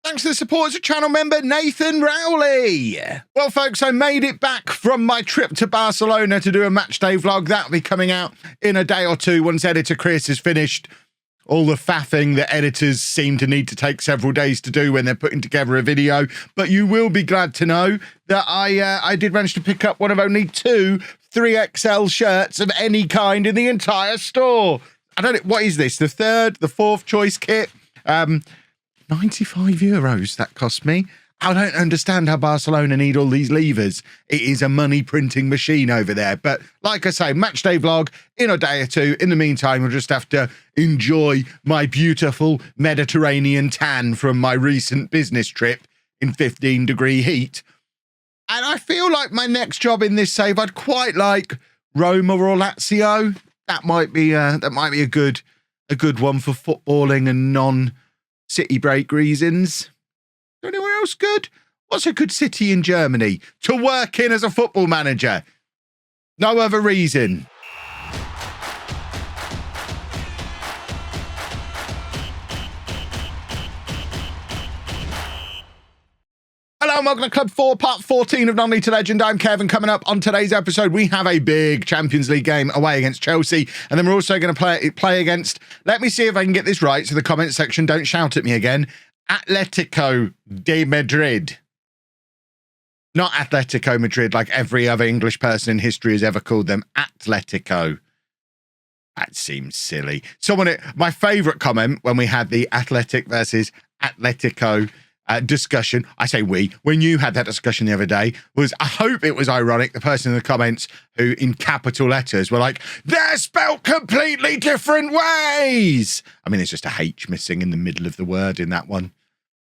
Thanks to the support as a channel member, Nathan Rowley. Well, folks, I made it back from my trip to Barcelona to do a match day vlog. That'll be coming out in a day or two once editor Chris has finished all the faffing that editors seem to need to take several days to do when they're putting together a video. But you will be glad to know that I did manage to pick up one of only two 3XL shirts of any kind in the entire store. I don't know, what is this? The fourth choice kit? 95 euros that cost me. I don't understand how Barcelona need all these levers. It is a money printing machine over there. But like I say, match day vlog in a day or two. In the meantime, we'll just have to enjoy my beautiful Mediterranean tan from my recent business trip in 15-degree heat. And I feel like my next job in this save, I'd quite like Roma or Lazio. That might be a good one for footballing and non-city break reasons. Anywhere else good? What's a good city in Germany to work in as a football manager? No other reason. Hello and welcome to Club 4, part 14 of Non-League to Legend. I'm Kevin. Coming up on today's episode, we have a big Champions League game away against Chelsea, and then we're also going to play against, let me see if I can get this right, so the comment section don't shout at me again, Atletico de Madrid. Not Atletico Madrid like every other English person in history has ever called them. Atletico. That seems silly. My favourite comment when we had the Athletic versus Atletico discussion, I say we, when you had that discussion the other day, was, I hope it was ironic, the person in the comments who in capital letters were like, they're spelt completely different ways. I mean, it's just a H missing in the middle of the word in that one.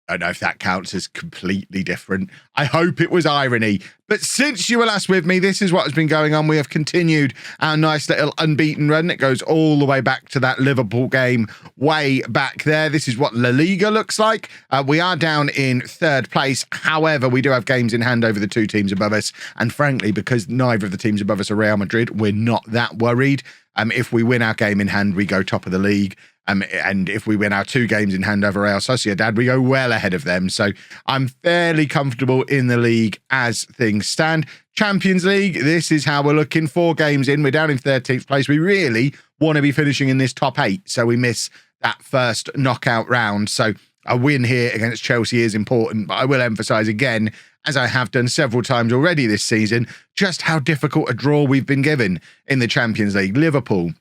I don't know if that counts as completely different. I hope it was irony. But since you were last with me, this is what has been going on. We have continued our nice little unbeaten run. It goes all the way back to that Liverpool game way back there. This is what La Liga looks like. We are down in third place. However, we do have games in hand over the two teams above us. And frankly, because neither of the teams above us are Real Madrid, we're not that worried. If we win our game in hand, we go top of the league. And if we win our two games in hand over Real Sociedad, we go well ahead of them. So I'm fairly comfortable in the league as things stand. Champions League, this is how we're looking. 4 games in, we're down in 13th place. We really want to be finishing in this top 8, so we miss that first knockout round. So a win here against Chelsea is important, but I will emphasise again, as I have done several times already this season, just how difficult a draw we've been given in the Champions League. Liverpool,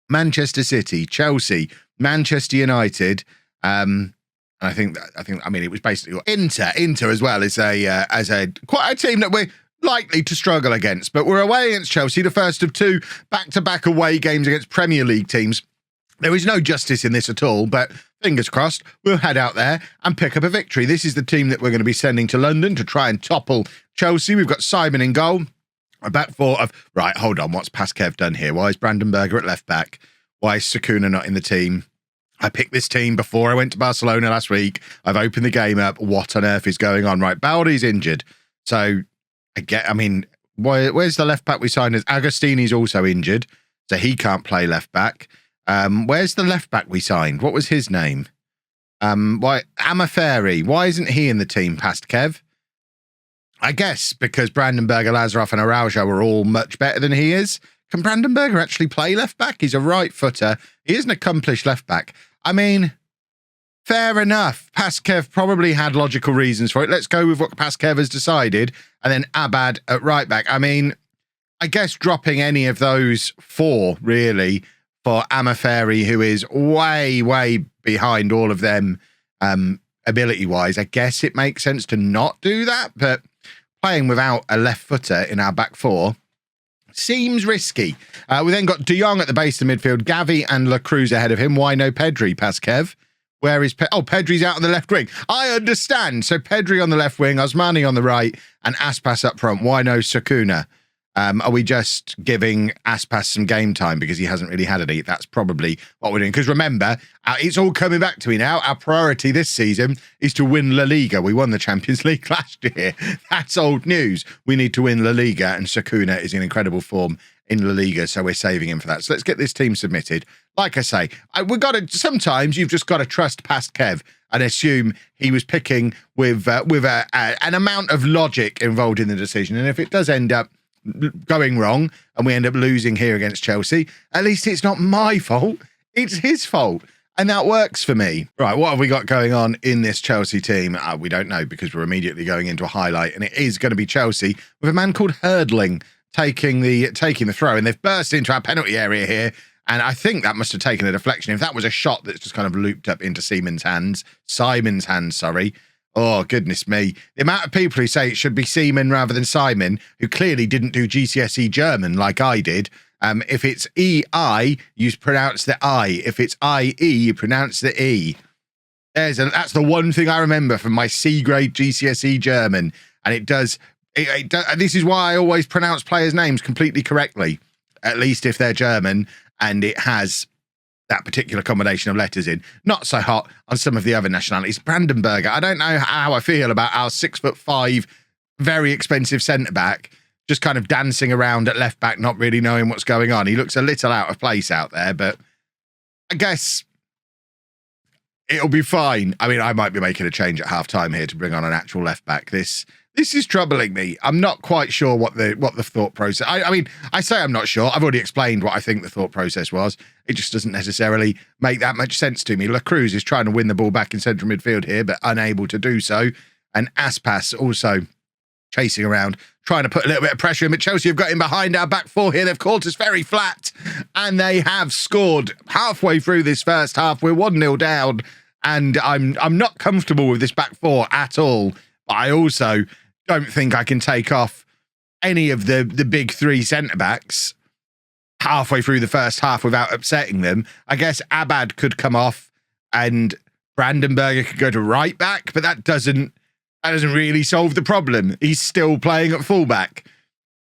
Manchester City, Chelsea, Manchester United, I mean, it was basically Inter as well as quite a team that we're likely to struggle against. But we're away against Chelsea, the first of 2 back-to-back away games against Premier League teams. There is no justice in this at all, but fingers crossed, we'll head out there and pick up a victory. This is the team that we're going to be sending to London to try and topple Chelsea. We've got Simon in goal. A back four of, right, hold on, what's Paskev done here? Why is Brandenberger at left back? Why is Sakuna not in the team? I picked this team before I went to Barcelona last week. I've opened the game up. What on earth is going on? Right, Baldi's injured. So, where's the left back we signed? Agostini's also injured, so he can't play left back. Where's the left back we signed? What was his name? Amaferi. Why isn't he in the team, past Kev? I guess because Brandenberger, Lazarov and Araujo are all much better than he is. Can Brandenberger actually play left back? He's a right footer. He is an accomplished left back. I mean, fair enough. Paskev probably had logical reasons for it. Let's go with what Paskev has decided. And then Abad at right back. I mean, I guess dropping any of those 4, really, for Amaferi, who is way, way behind all of them ability-wise. I guess it makes sense to not do that. But playing without a left footer in our back 4 seems risky. We then got De Jong at the base of the midfield, Gavi and La Cruz ahead of him. Why no Pedri, Paskev? Where is Pedri's out on the left wing. I understand. So Pedri on the left wing, Osmani on the right, and Aspas up front. Why no Sakuna? Are we just giving Aspas some game time because he hasn't really had any? That's probably what we're doing. Because remember, it's all coming back to me now. Our priority this season is to win La Liga. We won the Champions League last year. That's old news. We need to win La Liga, and Sakuna is in incredible form in La Liga, so we're saving him for that. So let's get this team submitted. Like I say, sometimes you've just got to trust past Kev and assume he was picking with an amount of logic involved in the decision. And if it does end up going wrong and we end up losing here against Chelsea, at least it's not my fault. It's his fault. And that works for me. Right, what have we got going on in this Chelsea team? We don't know, because we're immediately going into a highlight, and it is going to be Chelsea with a man called Herdling taking the throw. And they've burst into our penalty area here, and I think that must have taken a deflection. If that was a shot that's just kind of looped up into Simon's hands, sorry. Oh, goodness me. The amount of people who say it should be Seaman rather than Simon, who clearly didn't do GCSE German like I did. If it's EI, you pronounce the I. If it's IE, you pronounce the E. That's the one thing I remember from my C-grade GCSE German. And it does. This is why I always pronounce players' names completely correctly, at least if they're German and it has that particular combination of letters in. Not so hot on some of the other nationalities. Brandenburger, I don't know how I feel about our 6'5", very expensive centre-back just kind of dancing around at left back, not really knowing what's going on. He looks a little out of place out there, but I guess it'll be fine. I mean, I might be making a change at half-time here to bring on an actual left back. This is troubling me. I'm not quite sure what the thought process. I mean, I say I'm not sure. I've already explained what I think the thought process was. It just doesn't necessarily make that much sense to me. La Cruz is trying to win the ball back in central midfield here, but unable to do so. And Aspas also chasing around, trying to put a little bit of pressure in, but Chelsea have got him behind our back four here. They've caught us very flat, and they have scored halfway through this first half. We're 1-0 down, and I'm not comfortable with this back four at all. But I also don't think I can take off any of the big three centre-backs halfway through the first half without upsetting them. I guess Abad could come off, and Brandenburger could go to right back, but that doesn't really solve the problem. He's still playing at fullback.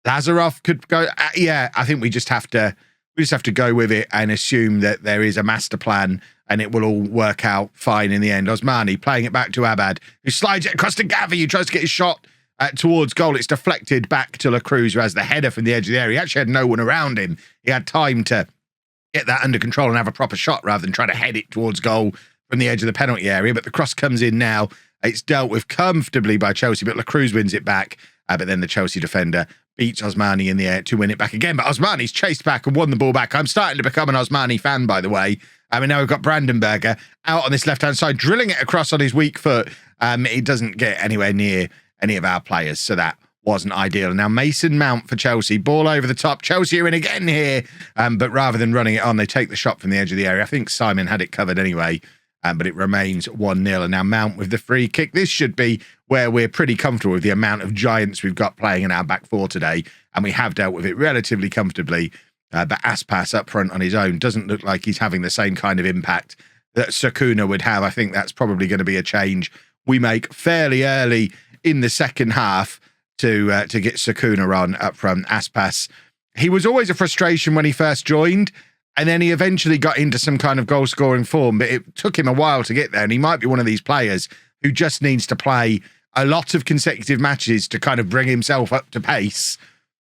Lazarov could go. Yeah, I think we just have to go with it and assume that there is a master plan and it will all work out fine in the end. Osmani playing it back to Abad, who slides it across to Gavi, who tries to get his shot towards goal. It's deflected back to La Cruz, who has the header from the edge of the area. He actually had no one around him. He had time to get that under control and have a proper shot rather than try to head it towards goal from the edge of the penalty area. But the cross comes in now. It's dealt with comfortably by Chelsea, but La Cruz wins it back. But then the Chelsea defender beats Osmani in the air to win it back again. But Osmani's chased back and won the ball back. I'm starting to become an Osmani fan, by the way. I mean, now we've got Brandenburger out on this left-hand side, drilling it across on his weak foot. He doesn't get anywhere near any of our players, so that wasn't ideal. Now Mason Mount for Chelsea. Ball over the top. Chelsea are in again here. But rather than running it on, they take the shot from the edge of the area. I think Simon had it covered anyway. But it remains 1-0. And now Mount with the free kick. This should be where we're pretty comfortable with the amount of giants we've got playing in our back four today. And we have dealt with it relatively comfortably. But Aspas up front on his own doesn't look like he's having the same kind of impact that Sakuna would have. I think that's probably going to be a change we make fairly early in the second half to get Sakuna on up front. Aspas, he was always a frustration when he first joined. And then he eventually got into some kind of goal-scoring form, but it took him a while to get there. And he might be one of these players who just needs to play a lot of consecutive matches to kind of bring himself up to pace.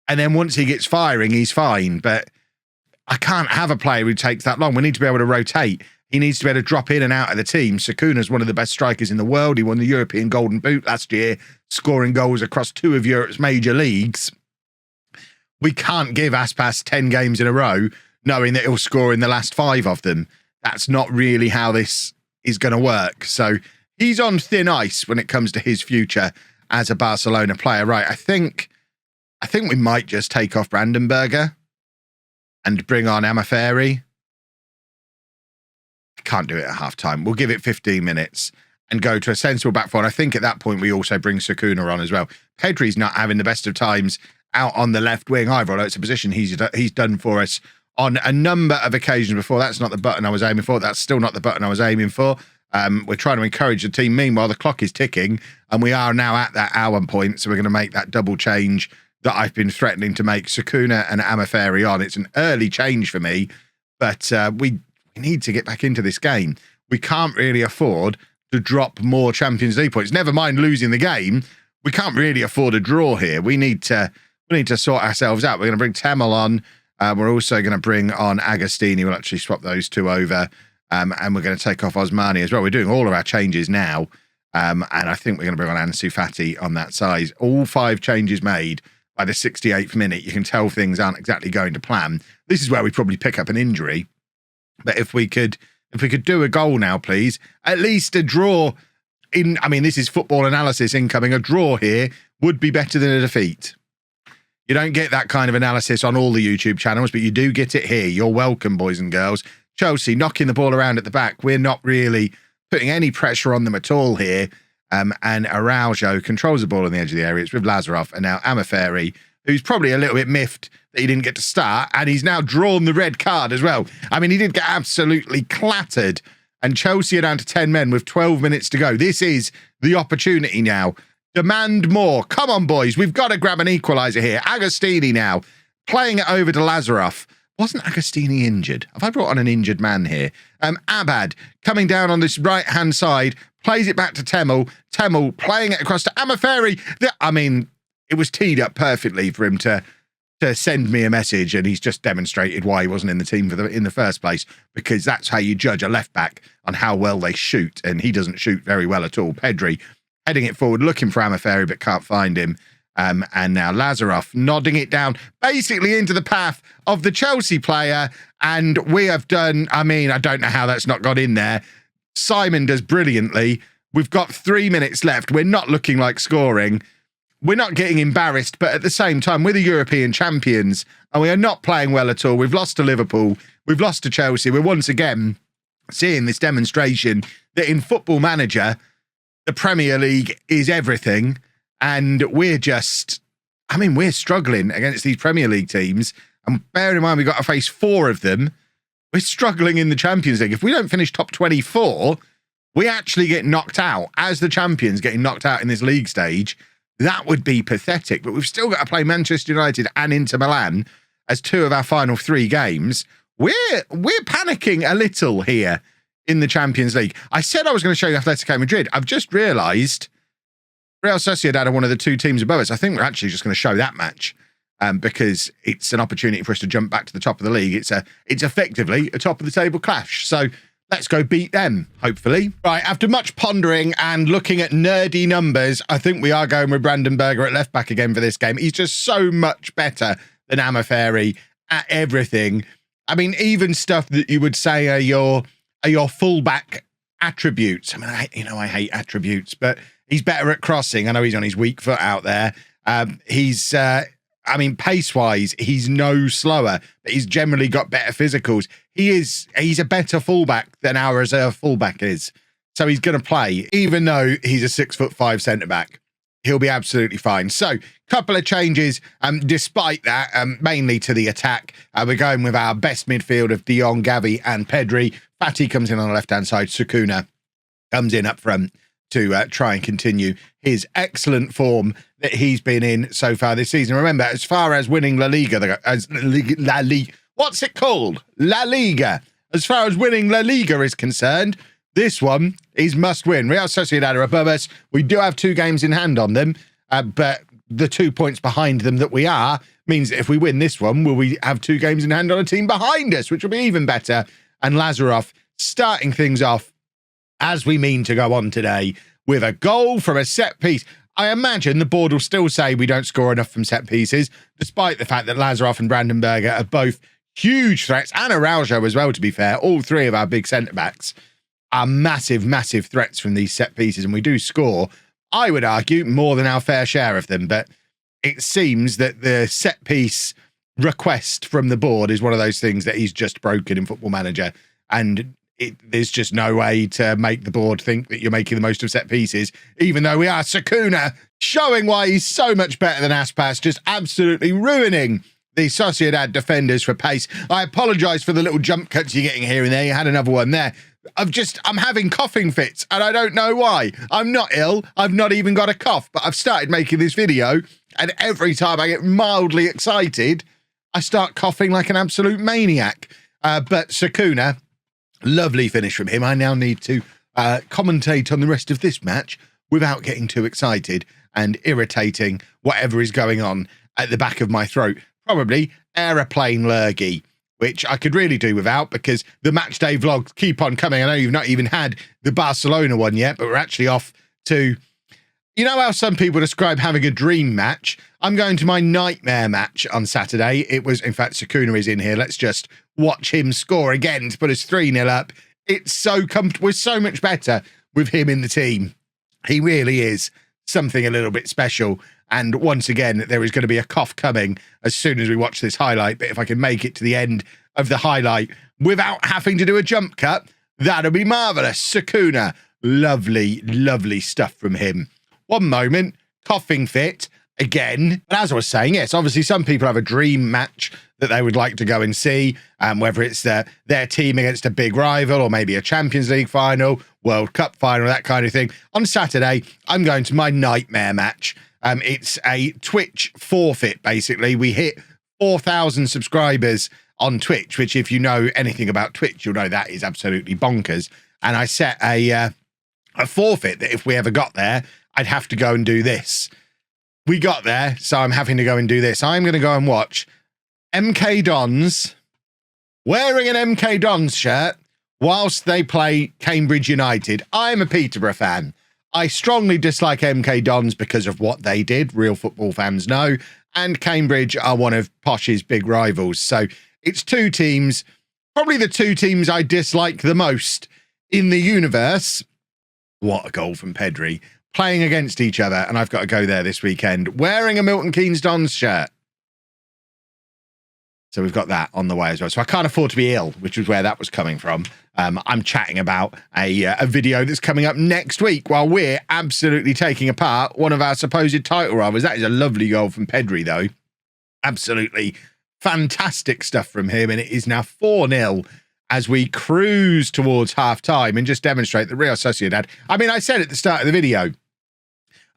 And then once he gets firing, he's fine. But I can't have a player who takes that long. We need to be able to rotate. He needs to be able to drop in and out of the team. Sakuna's one of the best strikers in the world. He won the European Golden Boot last year, scoring goals across 2 of Europe's major leagues. We can't give Aspas 10 games in a row knowing that he'll score in the last 5 of them. That's not really how this is going to work. So he's on thin ice when it comes to his future as a Barcelona player. Right, I think we might just take off Brandenburger and bring on Amaferi. I can't do it at half-time. We'll give it 15 minutes and go to a sensible back four. And I think at that point we also bring Sakuna on as well. Pedri's not having the best of times out on the left wing either, although it's a position he's done for us on a number of occasions before. That's not the button I was aiming for. That's still not the button I was aiming for. We're trying to encourage the team. Meanwhile, the clock is ticking, and we are now at that hour point, so we're going to make that double change that I've been threatening to make Sakuna and Amaferi on. It's an early change for me, but we need to get back into this game. We can't really afford to drop more Champions League points. Never mind losing the game. We can't really afford a draw here. We need to we need to sort ourselves out. We're going to bring Temel on. We're also going to bring on Agostini. We'll actually swap those two over. And we're going to take off Osmani as well. We're doing all of our changes now. And I think we're going to bring on Ansu Fati on that side. All 5 changes made by the 68th minute. You can tell things aren't exactly going to plan. This is where we probably pick up an injury. But if we could do a goal now, please, at least a draw in, I mean, this is football analysis incoming. A draw here would be better than a defeat. You don't get that kind of analysis on all the YouTube channels, but you do get it here. You're welcome, boys and girls. Chelsea knocking the ball around at the back. We're not really putting any pressure on them at all here. And Araujo controls the ball on the edge of the area. It's with Lazarov and now Amaferi, who's probably a little bit miffed that he didn't get to start. And he's now drawn the red card as well. I mean, he did get absolutely clattered. And Chelsea are down to 10 men with 12 minutes to go. This is the opportunity now. Demand more. Come on, boys. We've got to grab an equaliser here. Agostini now playing it over to Lazarov. Wasn't Agostini injured? Have I brought on an injured man here? Abad coming down on this right-hand side, plays it back to Temel. Temel playing it across to Amaferi. I mean, it was teed up perfectly for him to send me a message, and he's just demonstrated why he wasn't in the team in the first place, because that's how you judge a left-back on how well they shoot, and he doesn't shoot very well at all. Pedri heading it forward, looking for Amaferi, but can't find him. And now Lazarov nodding it down basically into the path of the Chelsea player. And we have done, I mean, I don't know how that's not got in there. Simon does brilliantly. We've got 3 minutes left. We're not looking like scoring. We're not getting embarrassed, but at the same time, we're the European champions and we are not playing well at all. We've lost to Liverpool. We've lost to Chelsea. We're once again seeing this demonstration that in Football Manager, the Premier League is everything. And we're just, I mean, we're struggling against these Premier League teams. And bearing in mind, we've got to face 4 of them. We're struggling in the Champions League. If we don't finish top 24, we actually get knocked out as the champions getting knocked out in this league stage. That would be pathetic. But we've still got to play Manchester United and Inter Milan as 2 of our final 3 games. We're panicking a little here in the Champions League. I said I was going to show you Atletico Madrid. I've just realised Real Sociedad are one of the 2 teams above us. I think we're actually just going to show that match because it's an opportunity for us to jump back to the top of the league. It's effectively a top of the table clash. So let's go beat them, hopefully. Right, after much pondering and looking at nerdy numbers, I think we are going with Brandon Berger at left back again for this game. He's just so much better than Amaferi at everything. I mean, even stuff that you would say are your fullback attributes. I mean, I hate attributes, but he's better at crossing. I know he's on his weak foot out there. I mean, pace-wise, he's no slower, but he's generally got better physicals. He's a better fullback than our reserve fullback is. So he's going to play, even though he's a 6'5" centre-back. He'll be absolutely fine. So, couple of changes, despite that, mainly to the attack. We're going with our best midfield of De Jong, Gavi and Pedri. Fati comes in on the left-hand side. Sukuna comes in up front to try and continue his excellent form that he's been in so far this season. Remember, as far as winning La Liga, what's it called? La Liga. As far as winning La Liga is concerned, this one is must win. Real Sociedad are above us. We do have 2 games in hand on them, but the 2 points behind them that we are means that if we win this one, will we have 2 games in hand on a team behind us, which will be even better. And Lazarov starting things off as we mean to go on today with a goal from a set piece. I imagine the board will still say we don't score enough from set pieces, despite the fact that Lazarov and Brandon Berger are both huge threats, and Araujo as well, to be fair. All 3 of our big centre-backs are massive, massive threats from these set pieces, and we do score, I would argue, more than our fair share of them. But it seems that the set piece request from the board is one of those things that he's just broken in Football Manager, and there's just no way to make the board think that you're making the most of set pieces, even though we are. Sukuna showing why he's so much better than Aspas, just absolutely ruining the Sociedad defenders for pace. I apologise for the little jump cuts you're getting here and there. You had another one there. I'm having coughing fits and I don't know why. I'm not ill. I've not even got a cough, but I've started making this video and every time I get mildly excited, I start coughing like an absolute maniac. But Sukuna, lovely finish from him. I now need to commentate on the rest of this match without getting too excited and irritating whatever is going on at the back of my throat. Probably aeroplane lurgy, which I could really do without because the match day vlogs keep on coming. I know you've not even had the Barcelona one yet, but we're actually off to, you know how some people describe having a dream match? I'm going to my nightmare match on Saturday. It was, in fact, Sakuna is in here. Let's just watch him score again to put us 3-0 up. It's so comfortable. We're so much better with him in the team. He really is something a little bit special. And once again, there is going to be a cough coming as soon as we watch this highlight. But if I can make it to the end of the highlight without having to do a jump cut, that'll be marvellous. Sakuna, lovely, lovely stuff from him. One moment, coughing fit again. But as I was saying, yes, obviously some people have a dream match that they would like to go and see, whether it's their team against a big rival or maybe a Champions League final, World Cup final, that kind of thing. On Saturday, I'm going to my nightmare match. It's a Twitch forfeit, basically. We hit 4,000 subscribers on Twitch, which if you know anything about Twitch, you'll know that is absolutely bonkers. And I set a forfeit that if we ever got there, I'd have to go and do this. We got there, so I'm having to go and do this. I'm going to go and watch MK Dons wearing an MK Dons shirt whilst they play Cambridge United. I'm a Peterborough fan. I strongly dislike MK Dons because of what they did. Real football fans know. And Cambridge are one of Posh's big rivals. So it's two teams, probably the two teams I dislike the most in the universe. What a goal from Pedri. Playing against each other. And I've got to go there this weekend wearing a Milton Keynes Dons shirt. So we've got that on the way as well. So I can't afford to be ill, which is where that was coming from. I'm chatting about a video that's coming up next week while we're absolutely taking apart one of our supposed title rivals. That is a lovely goal from Pedri, though. Absolutely fantastic stuff from him. And it is now 4-0 as we cruise towards half-time and just demonstrate that Real Sociedad... I mean, I said at the start of the video,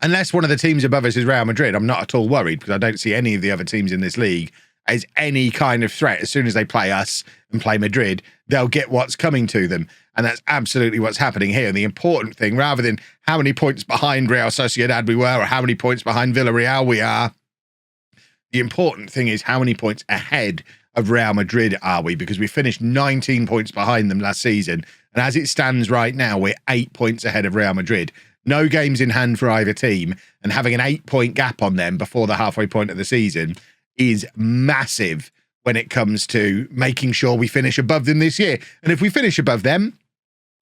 unless one of the teams above us is Real Madrid, I'm not at all worried because I don't see any of the other teams in this league as any kind of threat. As soon as they play us and play Madrid, they'll get what's coming to them. And that's absolutely what's happening here. And the important thing, rather than how many points behind Real Sociedad we were or how many points behind Villarreal we are, the important thing is how many points ahead of Real Madrid are we? Because we finished 19 points behind them last season. And as it stands right now, we're 8 points ahead of Real Madrid. No games in hand for either team. And having an 8-point gap on them before the halfway point of the season is massive when it comes to making sure we finish above them this year. And if we finish above them,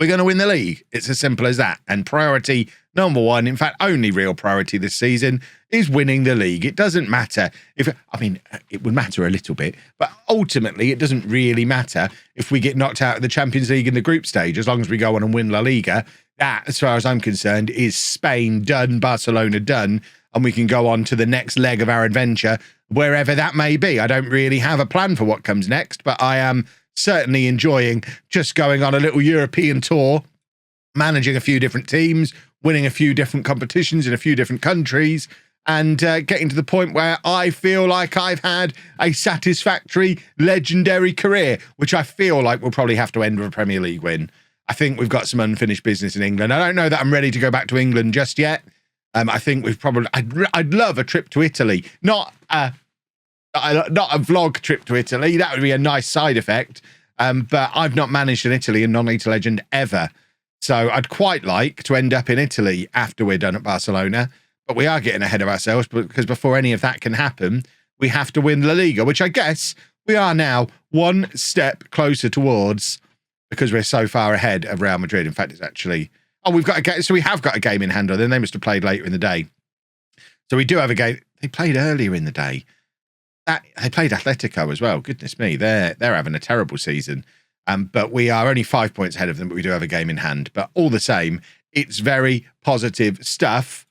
we're going to win the league. It's as simple as that. And priority number one, in fact, only real priority this season, is winning the league. It doesn't matter if, I mean, it would matter a little bit, but ultimately it doesn't really matter if we get knocked out of the Champions League in the group stage, as long as we go on and win La Liga. That, as far as I'm concerned, is Spain done, Barcelona done, and we can go on to the next leg of our adventure, wherever that may be. I don't really have a plan for what comes next, but I am certainly enjoying just going on a little European tour, managing a few different teams, winning a few different competitions in a few different countries, and getting to the point where I feel like I've had a satisfactory, legendary career, which I feel like we'll probably have to end with a Premier League win. I think we've got some unfinished business in England. I don't know that I'm ready to go back to England just yet. I think we've probably... I'd love a trip to Italy. Not a vlog trip to Italy. That would be a nice side effect. But I've not managed in Italy in Non-Elite Legend ever. So I'd quite like to end up in Italy after we're done at Barcelona. But we are getting ahead of ourselves because before any of that can happen, we have to win La Liga, which I guess we are now one step closer towards, because we're so far ahead of Real Madrid. In fact, it's actually... Oh, we've got a game. So we have got a game in hand on them. They must have played later in the day. So we do have a game. They played earlier in the day. They played Atletico as well. Goodness me, they're having a terrible season. But we are only 5 points ahead of them, but we do have a game in hand. But all the same, it's very positive stuff.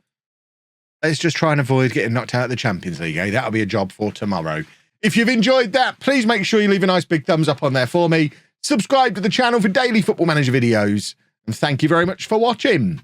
Let's just try and avoid getting knocked out of the Champions League, eh? That'll be a job for tomorrow. If you've enjoyed that, please make sure you leave a nice big thumbs up on there for me. Subscribe to the channel for daily Football Manager videos. And thank you very much for watching.